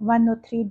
103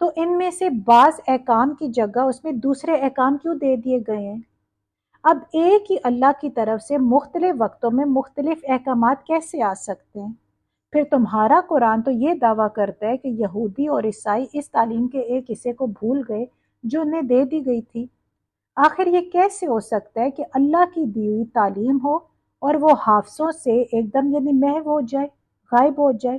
تو ان میں سے بعض احکام کی جگہ اس میں دوسرے احکام کیوں دے دیے گئے ہیں؟ اب ایک ہی اللہ کی طرف سے مختلف وقتوں میں مختلف احکامات کیسے آ سکتے ہیں؟ پھر تمہارا قرآن تو یہ دعویٰ کرتا ہے کہ یہودی اور عیسائی اس تعلیم کے ایک حصے کو بھول گئے جو انہیں دے دی گئی تھی۔ آخر یہ کیسے ہو سکتا ہے کہ اللہ کی دی ہوئی تعلیم ہو اور وہ حافظوں سے ایک دم یعنی محو ہو جائے، غائب ہو جائے؟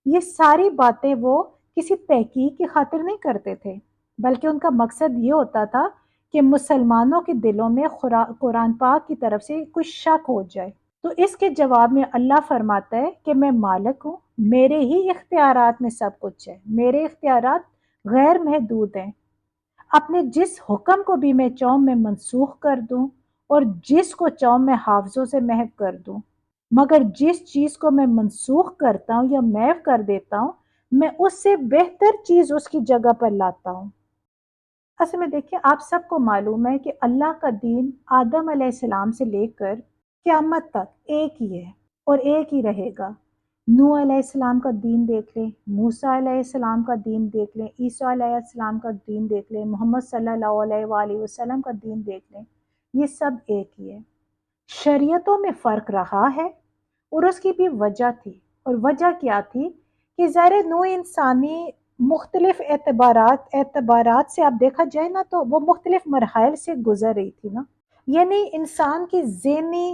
یہ ساری باتیں وہ کسی تحقیق کی خاطر نہیں کرتے تھے، بلکہ ان کا مقصد یہ ہوتا تھا کہ مسلمانوں کے دلوں میں قرآن پاک کی طرف سے کوئی شک ہو جائے۔ تو اس کے جواب میں اللہ فرماتا ہے کہ میں مالک ہوں، میرے ہی اختیارات میں سب کچھ ہے، میرے اختیارات غیر محدود ہیں۔ اپنے جس حکم کو بھی میں چاہوں میں منسوخ کر دوں اور جس کو چاہوں میں حافظوں سے محو کر دوں، مگر جس چیز کو میں منسوخ کرتا ہوں یا محو کر دیتا ہوں میں اس سے بہتر چیز اس کی جگہ پر لاتا ہوں۔ اصل میں دیکھیں، آپ سب کو معلوم ہے کہ اللہ کا دین آدم علیہ السلام سے لے کر قیامت تک ایک ہی ہے اور ایک ہی رہے گا۔ نوح علیہ السلام کا دین دیکھ لیں، موسیٰ علیہ السلام کا دین دیکھ لیں، عیسیٰ علیہ السلام کا دین دیکھ لیں، محمد صلی اللہ علیہ وآلہ وسلم کا دین دیکھ لیں، یہ سب ایک ہی ہے۔ شریعتوں میں فرق رہا ہے اور اس کی بھی وجہ تھی، اور وجہ کیا تھی کہ ظاہر نوع انسانی مختلف اعتبارات سے آپ دیکھا جائے نا تو وہ مختلف مراحل سے گزر رہی تھی نا، یعنی انسان کی ذہنی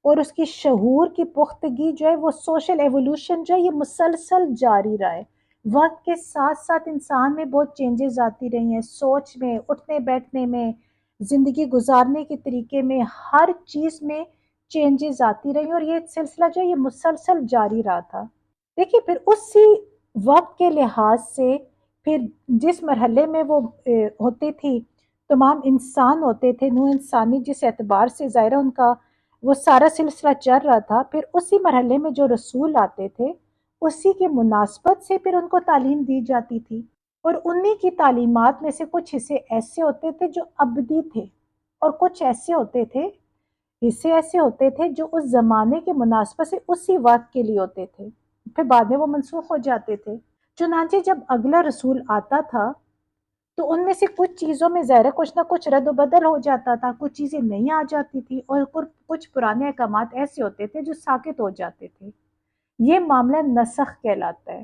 اور اس کی شعور کی پختگی جو ہے وہ سوشل ایوولوشن جو ہے یہ مسلسل جاری رہا ہے۔ وقت کے ساتھ ساتھ انسان میں بہت چینجز آتی رہی ہیں، سوچ میں، اٹھنے بیٹھنے میں، زندگی گزارنے کے طریقے میں، ہر چیز میں چینجز آتی رہی اور یہ سلسلہ جو ہے یہ مسلسل جاری رہا تھا۔ دیکھیے پھر اسی وقت کے لحاظ سے پھر جس مرحلے میں وہ ہوتی تھی، تمام انسان ہوتے تھے، نوع انسانی جس اعتبار سے ظاہرہ ان کا وہ سارا سلسلہ چل رہا تھا، پھر اسی مرحلے میں جو رسول آتے تھے اسی کے مناسبت سے پھر ان کو تعلیم دی جاتی تھی، اور انہی کی تعلیمات میں سے کچھ حصے ایسے ہوتے تھے جو ابدی تھے اور کچھ ایسے ہوتے تھے جو اس زمانے کے مناسبت سے اسی وقت کے لیے ہوتے تھے، پھر بعد میں وہ منسوخ ہو جاتے تھے۔ چنانچہ جب اگلا رسول آتا تھا تو ان میں سے کچھ چیزوں میں ظاہر کچھ نہ کچھ رد و بدل ہو جاتا تھا، کچھ چیزیں نہیں آ جاتی تھی اور کچھ پرانے احکامات ایسے ہوتے تھے جو ساقط ہو جاتے تھے۔ یہ معاملہ نسخ کہلاتا ہے۔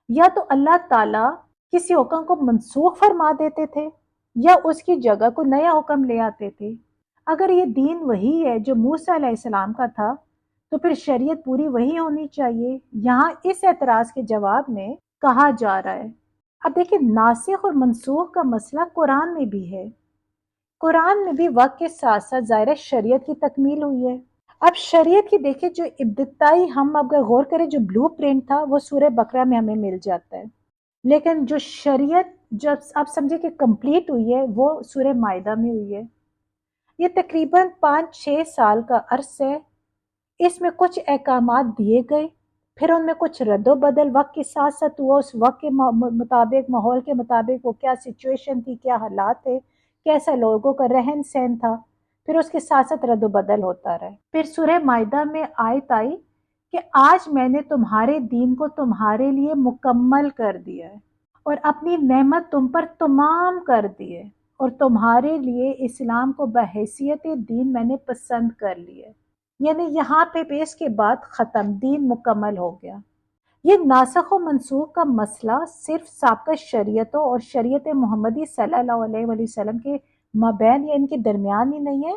یا تو اللہ تعالیٰ کسی حکم کو منسوخ فرما دیتے تھے یا اس کی جگہ کو نیا حکم لے آتے تھے۔ اگر یہ دین وہی ہے جو موسیٰ علیہ السلام کا تھا تو پھر شریعت پوری وہی ہونی چاہیے۔ یہاں اس اعتراض کے جواب میں کہا جا رہا ہے، اب دیکھیں ناسخ اور منسوخ کا مسئلہ قرآن میں بھی ہے، قرآن میں بھی وقت کے ساتھ ساتھ ظاہر شریعت کی تکمیل ہوئی ہے۔ اب شریعت کی دیکھیں جو ابتدائی ہم اگر غور کریں جو بلو پرنٹ تھا وہ سورہ بقرہ میں ہمیں مل جاتا ہے، لیکن جو شریعت جب آپ سمجھے کہ کمپلیٹ ہوئی ہے وہ سورہ مائدہ میں ہوئی ہے۔ یہ تقریباً 5-6 سال کا عرصہ ہے، اس میں کچھ احکامات دیے گئے، پھر ان میں کچھ رد و بدل وقت کے ساتھ ساتھ ہوا، اس وقت کے مطابق، ماحول کے مطابق وہ کیا سچویشن تھی، کیا حالات تھے، کیسا لوگوں کا رہن سہن تھا، پھر اس کے ساتھ ساتھ رد و بدل ہوتا رہا۔ پھر سورہ مائدہ میں آیت آئی کہ آج میں نے تمہارے دین کو تمہارے لیے مکمل کر دیا ہے اور اپنی نعمت تم پر تمام کر دی ہے، اور تمہارے لیے اسلام کو بحیثیت دین میں نے پسند کر لیا ہے۔ یعنی یہاں پہ اس کے بعد ختم، دین مکمل ہو گیا۔ یہ ناسخ و منسوخ کا مسئلہ صرف سابقہ شریعتوں اور شریعت محمدی صلی اللہ علیہ وآلہ وسلم کے مابین یا ان کے درمیان ہی نہیں ہے،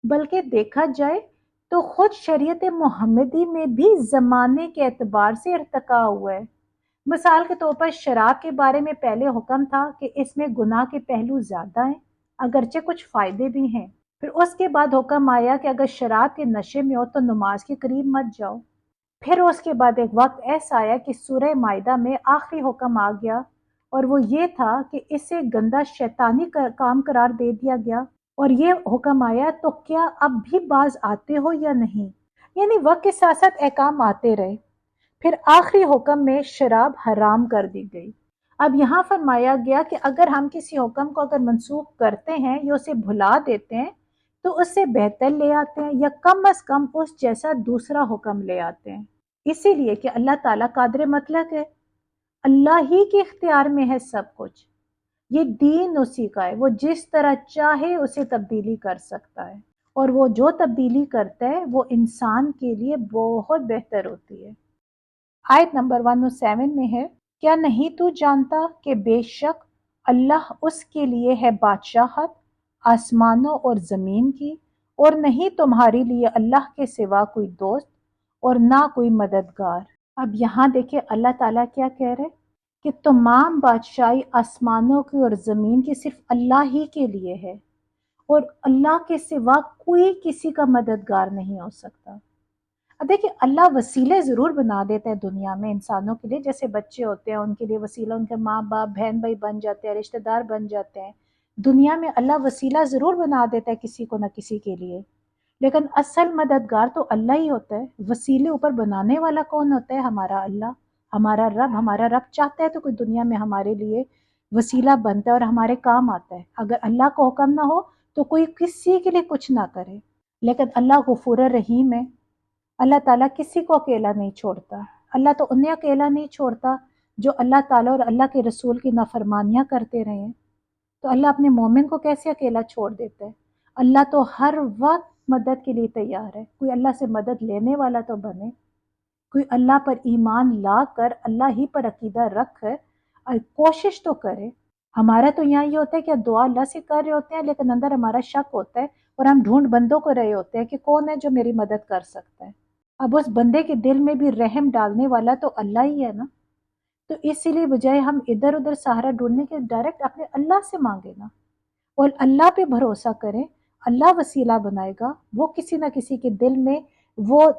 بلکہ دیکھا جائے تو خود شریعت محمدی میں بھی زمانے کے اعتبار سے ارتقا ہوا ہے۔ مثال کے طور پر شراب کے بارے میں پہلے حکم تھا کہ اس میں گناہ کے پہلو زیادہ ہیں اگرچہ کچھ فائدے بھی ہیں، پھر اس کے بعد حکم آیا کہ اگر شراب کے نشے میں ہو تو نماز کے قریب مت جاؤ، پھر اس کے بعد ایک وقت ایسا آیا کہ سورہ مائدہ میں آخری حکم آ گیا اور وہ یہ تھا کہ اسے گندا شیطانی کام قرار دے دیا گیا، اور یہ حکم آیا تو کیا اب بھی باز آتے ہو یا نہیں۔ یعنی وقت کے ساتھ ساتھ احکام آتے رہے، پھر آخری حکم میں شراب حرام کر دی گئی۔ اب یہاں فرمایا گیا کہ اگر ہم کسی حکم کو اگر منسوخ کرتے ہیں یا اسے بھلا دیتے ہیں تو اس سے بہتر لے آتے ہیں یا کم از کم اس جیسا دوسرا حکم لے آتے ہیں، اسی لیے کہ اللہ تعالیٰ قادر مطلق ہے۔ اللہ ہی کے اختیار میں ہے سب کچھ، یہ دین اسی کا ہے، وہ جس طرح چاہے اسے تبدیلی کر سکتا ہے، اور وہ جو تبدیلی کرتا ہے وہ انسان کے لیے بہت بہتر ہوتی ہے۔ آیت نمبر 107 میں ہے، کیا نہیں تو جانتا کہ بے شک اللہ اس کے لیے ہے بادشاہت آسمانوں اور زمین کی، اور نہیں تمہارے لیے اللہ کے سوا کوئی دوست اور نہ کوئی مددگار۔ اب یہاں دیکھیں اللہ تعالیٰ کیا کہہ رہے کہ تمام بادشاہی آسمانوں کی اور زمین کی صرف اللہ ہی کے لیے ہے، اور اللہ کے سوا کوئی کسی کا مددگار نہیں ہو سکتا۔ اب دیکھیں اللہ وسیلے ضرور بنا دیتا ہے دنیا میں انسانوں کے لیے، جیسے بچے ہوتے ہیں ان کے لیے وسیلہ ان کے ماں باپ بہن بھائی بن جاتے ہیں، رشتہ دار بن جاتے ہیں، دنیا میں اللہ وسیلہ ضرور بنا دیتا ہے کسی کو نہ کسی کے لیے، لیکن اصل مددگار تو اللہ ہی ہوتا ہے۔ وسیلے اوپر بنانے والا کون ہوتا ہے؟ ہمارا اللہ، ہمارا رب۔ ہمارا رب چاہتا ہے تو کوئی دنیا میں ہمارے لیے وسیلہ بنتا ہے اور ہمارے کام آتا ہے۔ اگر اللہ کو حکم نہ ہو تو کوئی کسی کے لیے کچھ نہ کرے، لیکن اللہ غفور رحیم ہے، اللہ تعالیٰ کسی کو اکیلا نہیں چھوڑتا۔ اللہ تو انہیں اکیلا نہیں چھوڑتا جو اللہ تعالیٰ اور اللہ کے رسول کی نافرمانیاں کرتے رہے ہیں، تو اللہ اپنے مومن کو کیسے اکیلا چھوڑ دیتا ہے؟ اللہ تو ہر وقت مدد کے لیے تیار ہے، کوئی اللہ سے مدد لینے والا تو بنے، کوئی اللہ پر ایمان لا کر اللہ ہی پر عقیدہ رکھ کر کوشش تو کرے۔ ہمارا تو یہاں یہ ہوتا ہے کہ دعا اللہ سے کر رہے ہوتے ہیں لیکن اندر ہمارا شک ہوتا ہے، اور ہم ڈھونڈ بندوں کو رہے ہوتے ہیں کہ کون ہے جو میری مدد کر سکتا ہے۔ اب اس بندے کے دل میں بھی رحم ڈالنے والا تو اللہ ہی ہے نا، تو اسی لیے بجائے ہم ادھر ادھر سہارا ڈھونڈنے کے ڈائریکٹ اپنے اللہ سے مانگے نا، اور اللہ پہ بھروسہ کریں، اللہ وسیلہ بنائے گا، وہ کسی نہ کسی کے دل میں وہ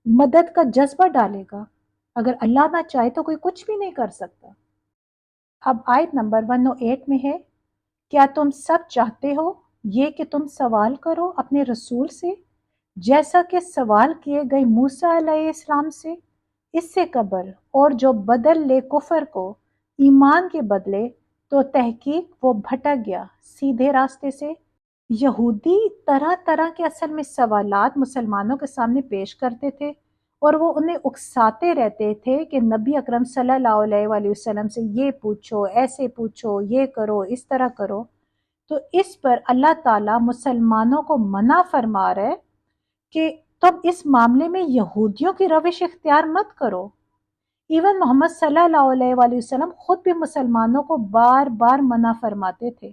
مدد کا جذبہ ڈالے گا۔ اگر اللہ نہ چاہے تو کوئی کچھ بھی نہیں کر سکتا۔ اب آیت نمبر 108 میں ہے، کیا تم سب چاہتے ہو یہ کہ تم سوال کرو اپنے رسول سے جیسا کہ سوال کیے گئے موسیٰ علیہ السلام سے اس سے قبل، اور جو بدل لے کفر کو ایمان کے بدلے تو تحقیق وہ بھٹک گیا سیدھے راستے سے۔ یہودی طرح طرح کے اصل میں سوالات مسلمانوں کے سامنے پیش کرتے تھے، اور وہ انہیں اکساتے رہتے تھے کہ نبی اکرم صلی اللہ علیہ وآلہ وسلم سے یہ پوچھو، ایسے پوچھو، یہ کرو، اس طرح کرو۔ تو اس پر اللہ تعالیٰ مسلمانوں کو منع فرما رہے کہ تم اس معاملے میں یہودیوں کی روش اختیار مت کرو۔ ایون محمد صلی اللہ علیہ وآلہ وسلم خود بھی مسلمانوں کو بار بار منع فرماتے تھے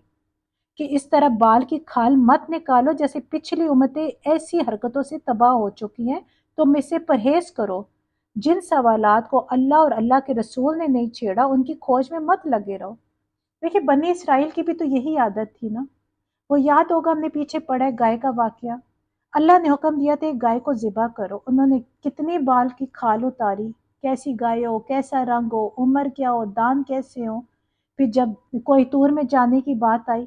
کہ اس طرح بال کی کھال مت نکالو، جیسے پچھلی امتیں ایسی حرکتوں سے تباہ ہو چکی ہیں، تم اس سے پرہیز کرو۔ جن سوالات کو اللہ اور اللہ کے رسول نے نہیں چھیڑا ان کی کھوج میں مت لگے رہو۔ دیکھیں بنی اسرائیل کی بھی تو یہی عادت تھی نا، وہ یاد ہوگا ہم نے پیچھے پڑھا ہے گائے کا واقعہ، اللہ نے حکم دیا تھا ایک گائے کو ذبح کرو، انہوں نے کتنی بال کی کھال اتاری، کیسی گائے ہو، کیسا رنگ ہو، عمر کیا ہو، دان کیسے ہو۔ پھر جب کوئی طور میں جانے کی بات آئی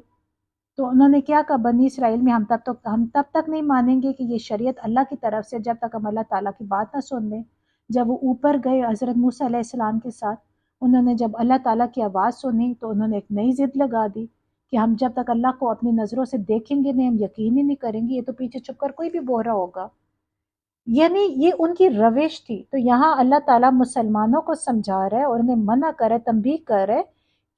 تو انہوں نے کیا کہا بنی اسرائیل میں ہم تب تک نہیں مانیں گے کہ یہ شریعت اللہ کی طرف سے جب تک ہم اللہ تعالیٰ کی بات نہ سن لیں۔ جب وہ اوپر گئے حضرت موسیٰ علیہ السلام کے ساتھ، انہوں نے جب اللہ تعالیٰ کی آواز سنی تو انہوں نے ایک نئی ضد لگا دی کہ ہم جب تک اللہ کو اپنی نظروں سے دیکھیں گے نہیں، ہم یقین ہی نہیں کریں گے، یہ تو پیچھے چھپ کر کوئی بھی بول رہا ہوگا۔ یعنی یہ ان کی روش تھی۔ تو یہاں اللہ تعالیٰ مسلمانوں کو سمجھا رہے اور انہیں منع کرے، تنبیہ کر رہے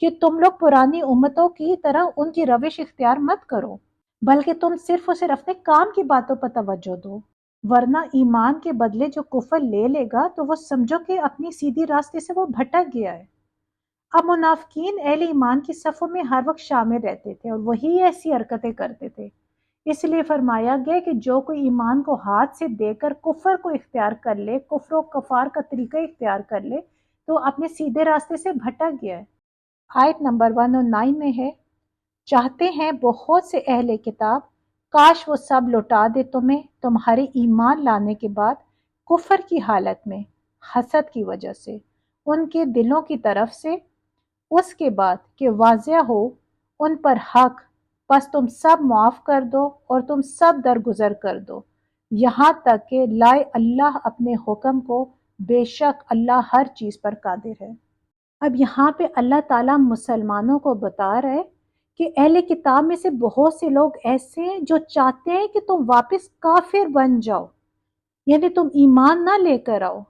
کہ تم لوگ پرانی امتوں کی طرح ان کی روش اختیار مت کرو، بلکہ تم صرف اور صرف اپنے کام کی باتوں پر توجہ دو، ورنہ ایمان کے بدلے جو کفر لے لے گا تو وہ سمجھو کہ اپنی سیدھی راستے سے وہ بھٹک گیا ہے۔ اب منافقین اہل ایمان کی صفوں میں ہر وقت شامل رہتے تھے اور وہی ایسی حرکتیں کرتے تھے، اس لیے فرمایا گیا کہ جو کوئی ایمان کو ہاتھ سے دے کر کفر کو اختیار کر لے، کفر و کفار کا طریقہ اختیار کر لے، تو اپنے سیدھے راستے سے بھٹک گیا ہے۔ آیت نمبر 109 میں ہے، چاہتے ہیں بہت سے اہل کتاب کاش وہ سب لوٹا دے تمہیں تمہارے ایمان لانے کے بعد کفر کی حالت میں، حسد کی وجہ سے ان کے دلوں کی طرف سے، اس کے بعد کہ واضح ہو ان پر حق، پس تم سب معاف کر دو اور تم سب درگزر کر دو یہاں تک کہ لائے اللہ اپنے حکم کو، بے شک اللہ ہر چیز پر قادر ہے۔ اب یہاں پہ اللہ تعالیٰ مسلمانوں کو بتا رہے کہ اہل کتاب میں سے بہت سے لوگ ایسے ہیں جو چاہتے ہیں کہ تم واپس کافر بن جاؤ، یعنی تم ایمان نہ لے کر آؤ،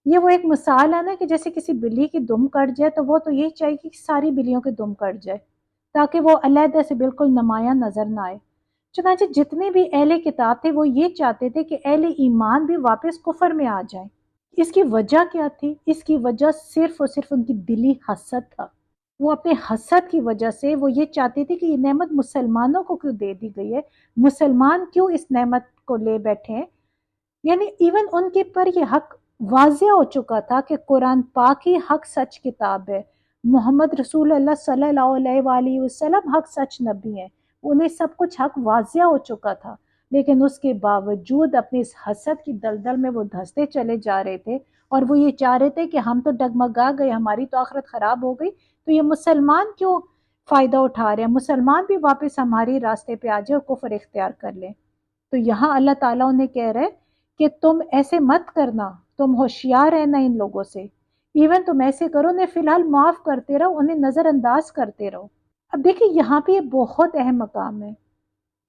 یہ وہ ایک مثال ہے نا کہ جیسے کسی بلی کی دم کٹ جائے تو وہ تو یہی چاہیے کہ ساری بلیوں کی دم کٹ جائے تاکہ وہ علیحدہ سے بالکل نمایاں نظر نہ آئے۔ چنانچہ جتنے بھی اہل کتاب تھے وہ یہ چاہتے تھے کہ اہل ایمان بھی واپس کفر میں آ جائیں۔ اس کی وجہ کیا تھی؟ اس کی وجہ صرف اور صرف ان کی دلی حسد تھا۔ وہ اپنے حسد کی وجہ سے وہ یہ چاہتے تھے کہ یہ نعمت مسلمانوں کو کیوں دے دی گئی ہے، مسلمان کیوں اس نعمت کو لے بیٹھے ہیں۔ یعنی ایون ان کے پر یہ حق واضح ہو چکا تھا کہ قرآن پاک ہی حق سچ کتاب ہے، محمد رسول اللہ صلی اللہ علیہ وآلہ وسلم حق سچ نبی ہیں، انہیں سب کچھ حق واضح ہو چکا تھا، لیکن اس کے باوجود اپنے اس حسد کی دلدل میں وہ دھنستے چلے جا رہے تھے، اور وہ یہ چاہ رہے تھے کہ ہم تو ڈگمگا گئے، ہماری تو آخرت خراب ہو گئی، تو یہ مسلمان کیوں فائدہ اٹھا رہے ہیں، مسلمان بھی واپس ہماری راستے پہ آ جائے اور کفر اختیار کر لیں۔ تو یہاں اللہ تعالیٰ انہیں کہہ رہے کہ تم ایسے مت کرنا، تم ہوشیار رہنا ان لوگوں سے، ایون تم ایسے کرو، انہیں فی الحال معاف کرتے رہو، انہیں نظر انداز کرتے رہو۔ اب دیکھیں یہاں پہ یہ بہت اہم مقام ہے،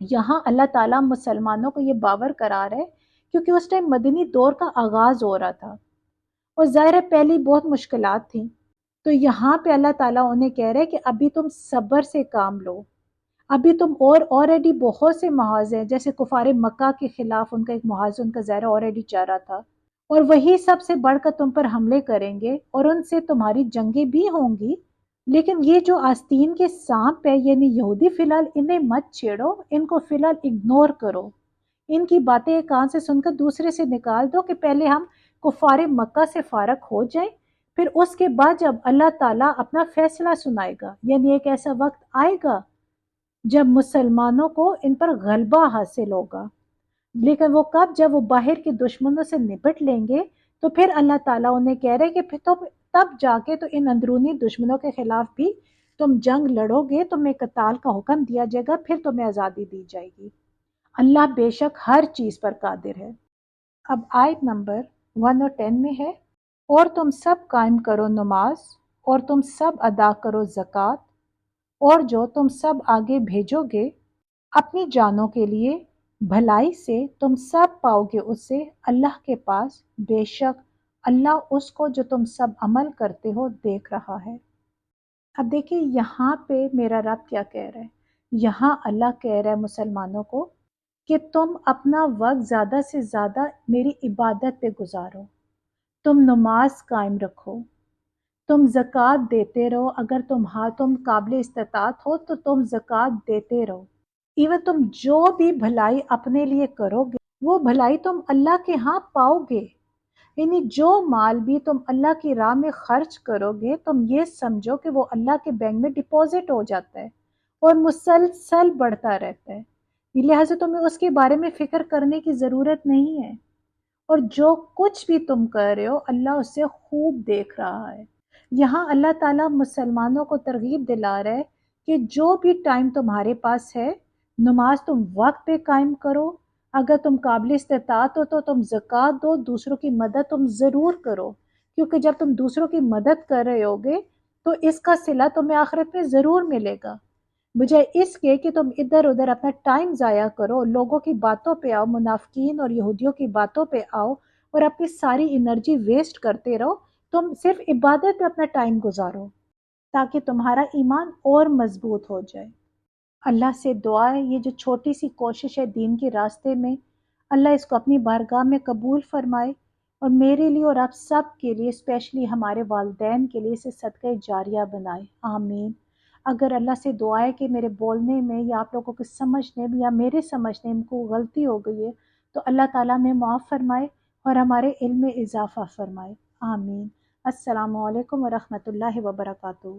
یہاں اللہ تعالیٰ مسلمانوں کو یہ باور کرا رہا ہے کیونکہ اس ٹائم مدنی دور کا آغاز ہو رہا تھا اور ظاہر ہے پہلی بہت مشکلات تھیں، تو یہاں پہ اللہ تعالیٰ انہیں کہہ رہے کہ ابھی تم صبر سے کام لو، ابھی تم اور آلریڈی بہت سے محاذ ہیں، جیسے کفار مکہ کے خلاف ان کا ایک محاذ ان کا ظاہر آلریڈی چل رہا تھا، اور وہی سب سے بڑھ کر تم پر حملے کریں گے اور ان سے تمہاری جنگیں بھی ہوں گی، لیکن یہ جو آستین کے سانپ ہے یعنی یہودی فی الحال انہیں مت چھیڑو، ان کو فی الحال اگنور کرو، ان کی باتیں ایک کان سے سن کر دوسرے سے نکال دو کہ پہلے ہم کفار مکہ سے فارغ ہو جائیں، پھر اس کے بعد جب اللہ تعالیٰ اپنا فیصلہ سنائے گا، یعنی ایک ایسا وقت آئے گا جب مسلمانوں کو ان پر غلبہ حاصل ہوگا، لیکن وہ کب؟ جب وہ باہر کے دشمنوں سے نپٹ لیں گے، تو پھر اللہ تعالیٰ انہیں کہہ رہے کہ پھر تم تب جا کے تو ان اندرونی دشمنوں کے خلاف بھی تم جنگ لڑو گے، تمہیں قتال کا حکم دیا جائے گا، پھر تمہیں آزادی دی جائے گی۔ اللہ بے شک ہر چیز پر قادر ہے۔ اب آیت نمبر 1 اور 10 میں ہے، اور تم سب قائم کرو نماز، اور تم سب ادا کرو زکوٰۃ، اور جو تم سب آگے بھیجو گے اپنی جانوں کے لیے بھلائی سے تم سب پاؤ گے اس سے اللہ کے پاس، بے شک اللہ اس کو جو تم سب عمل کرتے ہو دیکھ رہا ہے۔ اب دیکھیں یہاں پہ میرا رب کیا کہہ رہا ہے، یہاں اللہ کہہ رہا ہے مسلمانوں کو کہ تم اپنا وقت زیادہ سے زیادہ میری عبادت پہ گزارو، تم نماز قائم رکھو، تم زکوٰۃ دیتے رہو، اگر تم قابل استطاعت ہو تو تم زکوٰۃ دیتے رہو، ایون تم جو بھی بھلائی اپنے لیے کرو گے وہ بھلائی تم اللہ کے ہاں پاؤ گے، یعنی جو مال بھی تم اللہ کی راہ میں خرچ کرو گے تم یہ سمجھو کہ وہ اللہ کے بینک میں ڈپازٹ ہو جاتا ہے اور مسلسل بڑھتا رہتا ہے، لہٰذا تمہیں اس کے بارے میں فکر کرنے کی ضرورت نہیں ہے، اور جو کچھ بھی تم کر رہے ہو اللہ اس سے خوب دیکھ رہا ہے۔ یہاں اللہ تعالیٰ مسلمانوں کو ترغیب دلا رہا ہے کہ جو بھی ٹائم تمہارے پاس ہے نماز تم وقت پہ قائم کرو، اگر تم قابل استطاعت ہو تو تم زکوٰۃ دو، دوسروں کی مدد تم ضرور کرو، کیونکہ جب تم دوسروں کی مدد کر رہے ہوگے تو اس کا صلہ تمہیں آخرت میں ضرور ملے گا، بجائے اس کے کہ تم ادھر ادھر اپنا ٹائم ضائع کرو، لوگوں کی باتوں پہ آؤ، منافقین اور یہودیوں کی باتوں پہ آؤ اور اپنی ساری انرجی ویسٹ کرتے رہو، تم صرف عبادت پہ اپنا ٹائم گزارو تاکہ تمہارا ایمان اور مضبوط ہو جائے۔ اللہ سے دعا ہے یہ جو چھوٹی سی کوشش ہے دین کے راستے میں، اللہ اس کو اپنی بارگاہ میں قبول فرمائے اور میرے لیے اور آپ سب کے لیے، اسپیشلی ہمارے والدین کے لیے اسے صدقہ جاریہ بنائے، آمین۔ اگر اللہ سے دعا ہے کہ میرے بولنے میں یا آپ لوگوں کو سمجھنے میں یا میرے سمجھنے میں کوئی غلطی ہو گئی ہے تو اللہ تعالیٰ میں معاف فرمائے اور ہمارے علم میں اضافہ فرمائے، آمین۔ السلام علیکم ورحمۃ اللہ وبرکاتہ۔